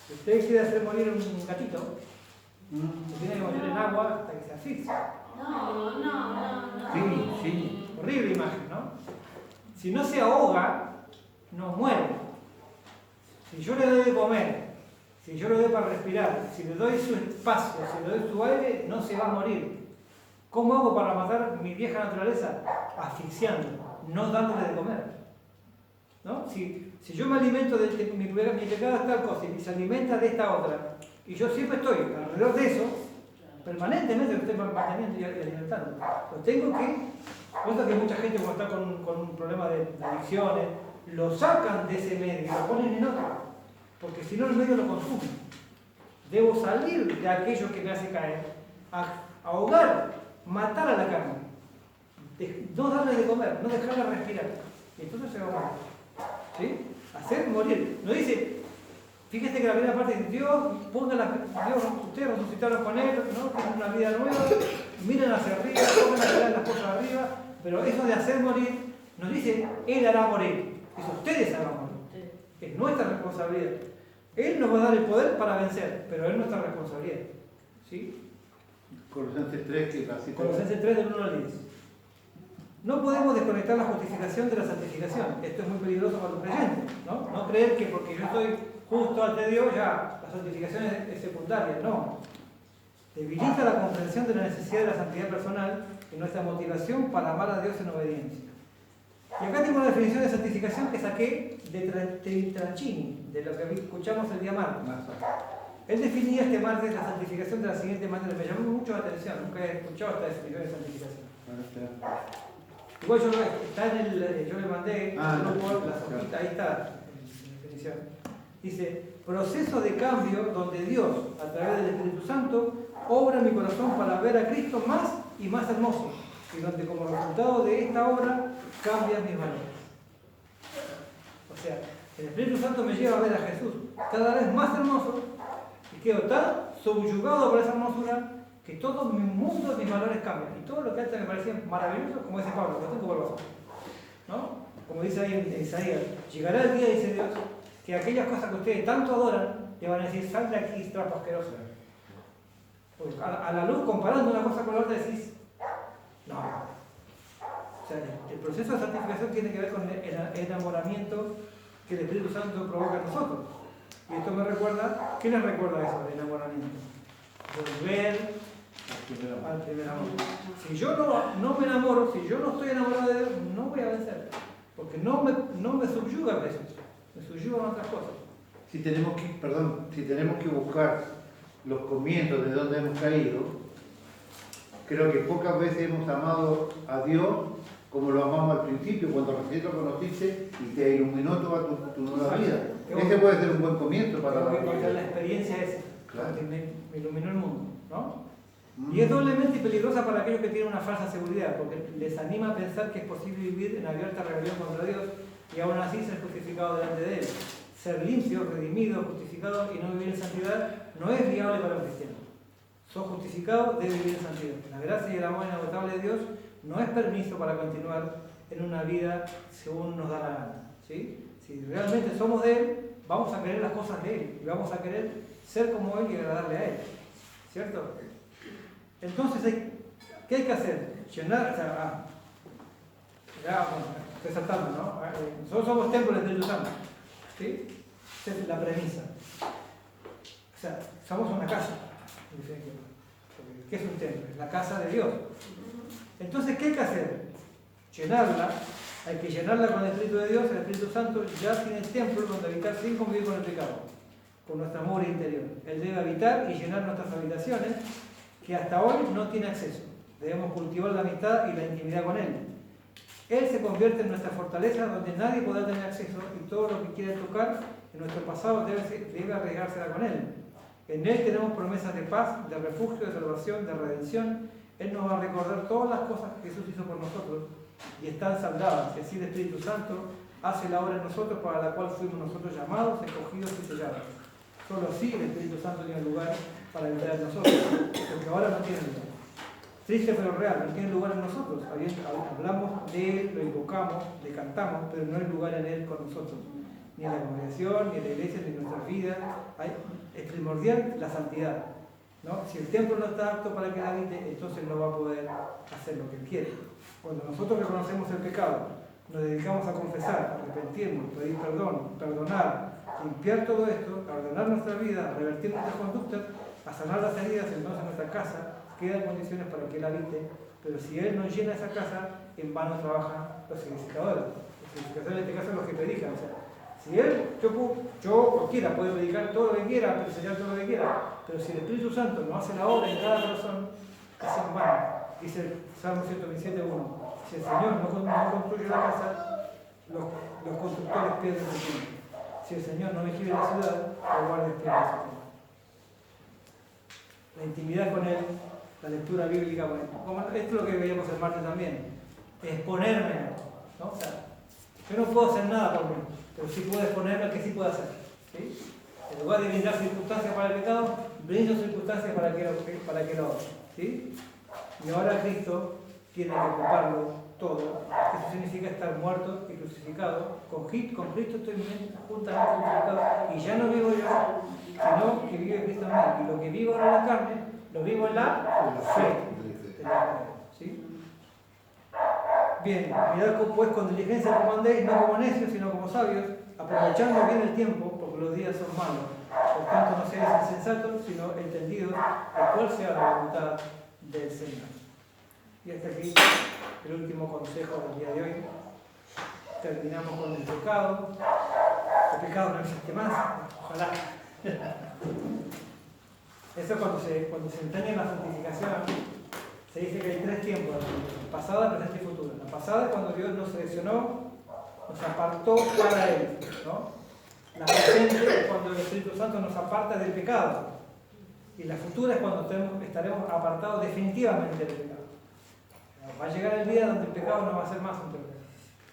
si usted quiere hacer morir un gatito, se tiene que poner en agua hasta que se asfixia. No. Sí, sí. Horrible imagen, ¿no? Si no se ahoga, no muere. Si yo le doy de comer, si yo le doy para respirar, si le doy su espacio, si le doy su aire, no se va a morir. ¿Cómo hago para matar mi vieja naturaleza? Asfixiando, no dándole de comer. ¿No? Si yo me alimento de mi pecado es tal cosa y se alimenta de esta otra, y yo siempre estoy alrededor de eso, permanentemente lo estoy manteniendo y alimentando. Lo tengo que, cuenta que mucha gente cuando está con un problema de adicciones, lo sacan de ese medio y lo ponen en otro, porque si no el medio lo consume. Debo salir de aquello que me hace caer, ahogar, matar a la carne, no darle de comer, no dejarla respirar, y entonces se va a morir. ¿Sí? Hacer morir. No dice, fíjate que la primera parte dice, Dios, ustedes resucitaron con Él, ¿no? Tienen una vida nueva, miren hacia arriba, pongan a mirar las cosas arriba, pero eso de hacer morir, nos dice, Él hará morir, dice, ustedes harán morir. Es nuestra responsabilidad. Él nos va a dar el poder para vencer, pero es nuestra responsabilidad. ¿Sí? Colosenses 3, que casi. Colosenses 3 del 1 al 10. No podemos desconectar la justificación de la santificación. Esto es muy peligroso para un creyente, ¿no? No creer que porque yo estoy justo ante Dios ya la santificación es secundaria, no. Debilita la comprensión de la necesidad de la santidad personal y nuestra motivación para amar a Dios en obediencia. Y acá tengo una definición de santificación que saqué de Trachini, de lo que escuchamos el día martes. Él definía este martes la santificación de la siguiente manera. Me llamó mucho la atención, nunca he escuchado esta definición de santificación. Igual yo le mandé al grupo la hojita, ahí está la definición. Dice, proceso de cambio donde Dios, a través del Espíritu Santo, obra en mi corazón para ver a Cristo más y más hermoso, y donde como resultado de esta obra cambian mis valores. O sea, el Espíritu Santo me lleva a ver a Jesús cada vez más hermoso y quedo tan subyugado por esa hermosura que todo mi mundo, mis valores cambian. Y todo lo que antes me parecía maravilloso, como dice Pablo, lo tengo por bajo. ¿No? Como dice ahí en Isaías, llegará el día, dice Dios, que aquellas cosas que ustedes tanto adoran, le van a decir, sal de aquí, trapo asqueroso. Pues a la luz, comparando una cosa con la otra, decís, no. O sea, el proceso de santificación tiene que ver con el enamoramiento que el Espíritu Santo provoca en nosotros. Y esto me recuerda, ¿qué les recuerda eso del enamoramiento? Volver al primer amor. Si yo no me enamoro, si yo no estoy enamorado de Dios, no voy a vencer. Porque no me subyuga eso, me subyugan otras cosas. Si tenemos que buscar los comienzos de donde hemos caído, creo que pocas veces hemos amado a Dios como lo amamos al principio, cuando recién lo conociste y te iluminó toda tu nueva vida. Ese puede ser un buen comienzo para la experiencia esa, claro. que me iluminó el mundo, ¿no? Y es doblemente peligrosa para aquellos que tienen una falsa seguridad, porque les anima a pensar que es posible vivir en abierta rebelión contra Dios y aún así ser justificado delante de Él. Ser limpio, redimido, justificado y no vivir en santidad no es viable para un cristiano. Sos justificado, debe vivir en santidad. La gracia y el amor inagotable de Dios no es permiso para continuar en una vida según nos da la gana. ¿Sí? Si realmente somos de Él, vamos a querer las cosas de Él y vamos a querer ser como Él y agradarle a Él. ¿Cierto? Entonces, ¿qué hay que hacer? Llenar, o sea, estoy saltando, ¿no? Nosotros somos templos del Espíritu Santo. ¿Sí? Esa es la premisa. O sea, somos una casa. ¿Qué es un templo? Es la casa de Dios. Entonces, ¿qué hay que hacer? Llenarla. Hay que llenarla con el Espíritu de Dios. El Espíritu Santo ya tiene el templo donde habitar sin convivir con el pecado, con nuestra amor interior. Él debe habitar y llenar nuestras habitaciones que hasta hoy no tiene acceso. Debemos cultivar la amistad y la intimidad con Él. Él se convierte en nuestra fortaleza donde nadie podrá tener acceso y todo lo que quiera tocar en nuestro pasado debe arriesgársela con Él. En Él tenemos promesas de paz, de refugio, de salvación, de redención. Él nos va a recordar todas las cosas que Jesús hizo por nosotros y están saldadas. Y así el Espíritu Santo hace la obra en nosotros para la cual fuimos nosotros llamados, escogidos y sellados. Solo así el Espíritu Santo tiene lugar para habitar en nosotros, porque ahora no tiene lugar. Triste pero real, no tiene lugar en nosotros. Hablamos de Él, lo invocamos, le cantamos, pero no hay lugar en Él con nosotros. Ni en la congregación, ni en la iglesia, ni en nuestras vidas. Es primordial la santidad, ¿no? Si el templo no está apto para que Él habite, entonces no va a poder hacer lo que Él quiere. Cuando nosotros reconocemos el pecado, nos dedicamos a confesar, a arrepentirnos, pedir perdón, perdonar, limpiar todo esto, a ordenar nuestra vida, a revertir nuestras conductas, a sanar las heridas, entonces nuestra casa queda en condiciones para que Él habite. Pero si Él no llena esa casa, en vano trabajan los edificadores. Los edificadores en este caso son los que predican. O sea, si Él, yo cualquiera puede predicar todo lo que quiera, enseñar todo lo que quiera, pero si el Espíritu Santo no hace la obra en cada corazón, es en vano. Dice el Salmo 127:1. Si el Señor no construye la casa, los constructores pierden su tiempo. Si el Señor no vigila la ciudad, los guardias pierden su tiempo. La intimidad con Él, la lectura bíblica con Él. Esto es lo que veíamos el martes también. Exponerme, ¿no? O sea, yo no puedo hacer nada por mí, pero sí puedo exponerme al que sí puedo hacer. ¿Sí? En lugar de brindar circunstancias para el pecado, brindo circunstancias para que lo haga. ¿Sí? Y ahora Cristo tiene que ocuparlo todo. Eso significa estar muerto y crucificado. Con Cristo estoy juntamente crucificado. Y ya no vivo yo, sino que vive Cristo en mí. Y lo que vivo ahora en la carne, lo vivo en la fe. ¿Sí? Bien, mirad pues con diligencia como andéis, no como necios, sino como sabios, aprovechando bien el tiempo, porque los días son malos. Por tanto, no seáis insensatos, sino entendidos, de cuál sea la voluntad del Señor. Y hasta aquí el último consejo del día de hoy. Terminamos con el pecado. El pecado no existe más, ojalá. Eso cuando se entraña en la santificación, se dice que hay 3 tiempos: pasada, presente y futura. La pasada es cuando Dios nos seleccionó, nos apartó para Él, ¿no? La presente es cuando el Espíritu Santo nos aparta del pecado. Y la futura es cuando estaremos apartados definitivamente del pecado. Va a llegar el día donde el pecado no va a ser más un problema.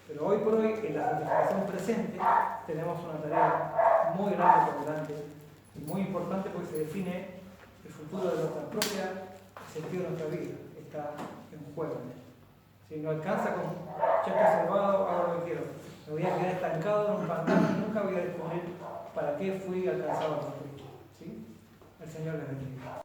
Pero hoy por hoy, en la santificación presente, tenemos una tarea muy grande por delante y muy importante porque se define el futuro de nuestra propia, el sentido de nuestra vida. Está en juego. Si no alcanza con, ya estoy salvado, hago lo que quiero. Me voy a quedar estancado en un pantano y nunca voy a descubrir para qué fui alcanzado por Cristo. ¿Sí? El Señor les bendiga.